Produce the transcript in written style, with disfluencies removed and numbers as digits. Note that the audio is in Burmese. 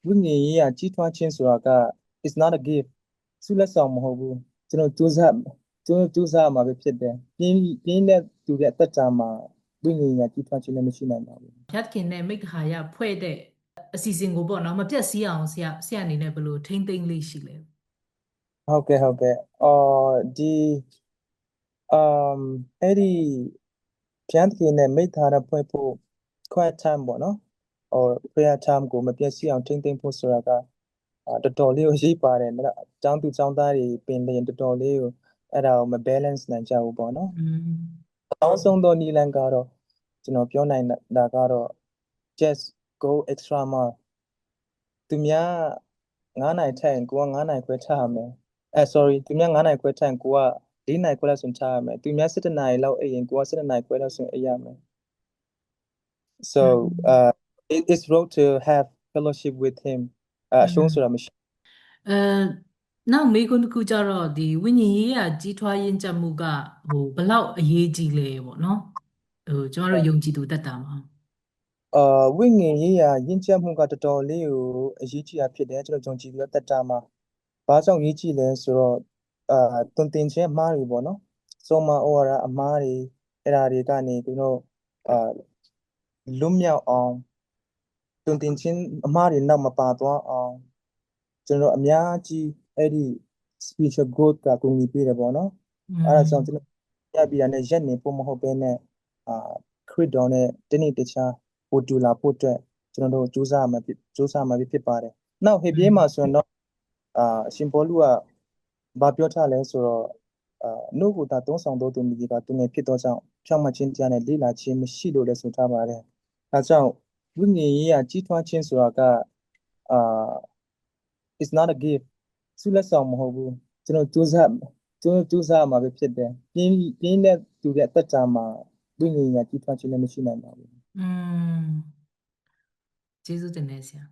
ဝိညာဉ်ရေးရာကြီးထွားခြင်းဆိုတာက is not a gift ဆုလက်ဆောင်မဟုတ်ဘူးကျွန်တော်ကြိုးစားမှာပဲဖြစ်တယ်ပြင်းတဲ့သူရဲ့အသက်တာမှာဝိညာဉ်ရေးရာကြီးထွားခြင်းလည်းမရှိနိုင်ပါဘူး ဘုရားသခင်နဲ့မိဂ္ဂါယဖွဲ့တဲ့အစီအစဉ်ကိုပေါ့နော်မပြတ်စည်းအောင်ဆရာအနေနဲ့ဘယ်လိုထိမ့်သိမ့်လေးရှိလဲဟုတ်ကဲ့ဒီအဲ့ဒီဘုရားသခင်နဲ့မိသားစုဖွဲ့ဖို့ quiet time ပေါ့နော် or prayer time ကိုမပြတ်စည်အောင်ထိမ့်သိမ့်ဖို့ဆိုတာကတော်တော်လေးကိုရှိပါတယ်နော်ကျောင်းသူကျောင်းသားတွေပင်လျင်တော်တော်လေးကိုအဲ့ဒါကိုမ balance နိုင်ကြဘူးပေါ့နော်အကောင်းဆုံးသောနည်းလမ်းကတော့ကျွန်တော်ပြောနိုင်တာကတော့ just go extra mile သူများ9နိုင်ထိုင်ကိုက9နိုင်ခွဲထားရမယ်sorry သူများ9နိုင်ခွဲထိုင်ကိုက4နိုင်ခွဲလောက်ဆိုထားရမယ်သူများ17နိုင်လောက်အိပ်ရင်ကိုက17နိုင်ခွဲလောက်ဆိုအိပ်ရမယ် so it's wrong to have fellowship with him အရှုံးဆိုတာမရှိအဲနောက်မေးခွန်းတစ်ခုကြတော့ဒီဝိညာဉ်ရေးရာကြီးထွားရင့်ကျက်မှုကဘလောက်အရေးကြီးလဲပေါ့နော်ကျမတို့ယုံကြည်သူတက်တာမှာဝိညာဉ်ရေးရာယဉ်ကျေးမှုကတော်တော်လေးကိုအရေးကြီးတာဖြစ်တယ်ကျွန်တော်ယုံကြည်ပြီးတော့တက်တာမှာဘာကြောင့်ရေးကြည့်လဲဆိုတော့တွင်တင်ခြင်းအမှားတွေပေါ့နော်ဆုံးမဩဝါဒအမှားတွေအဲ့ဒါတွေကနေကျွန်တော်လွတ်မြောက်အောင်တွင်တင်ခြင်းအမှားတွေနောက်မပါသွားအောင်ကျွန်တော်အများကြီးအဲ့ဒီ spiritual growth ကကူညီပေးတယ်ပေါ့နော်အဲ့ဒါကြောင့်ကျွန်တော်ရပြီးတာနဲ့ရက်နေဖို့မဟုတ်ဘဲနဲ့ခရစ်တော်နဲ့တနေ့တခြားပို့တူလာဖို့အတွက်ကျွန်တော်တို့စူးစမ်းမှာဖြစ်ပါတယ်နောက်ဟေပြေးမှာဆိုရင်တော့အရှင်ပေါလုကဘာပြောထားလဲဆိုတော့နှုတ်ကိုသာသုံးဆောင်တော်သူမြည်ကသူငယ်ဖြစ်သောကြောင့်ဖြောင့်မတ်ခြင်းတရားနဲ့လေ့လာခြင်းမရှိလို့လည်းဆိုထားပါတယ်အဲကြောင့်ဝိညာဉ်ရေးရာကြီးထွားခြင်းဆိုတာကအာit's not a gift ဆုလက်ဆောင်မဟုတ်ဘူးကျွန်တော်ကြိုးစားမှာပဲဖြစ်တယ်ပြင်းတဲ့သူရဲ့အသက်တာမှာဝိညာဉ်ရေးရာကြီးထွားခြင်းလည်းမရှိနိုင်ပါဘူးကျေးဇူးတင်နေဆရာ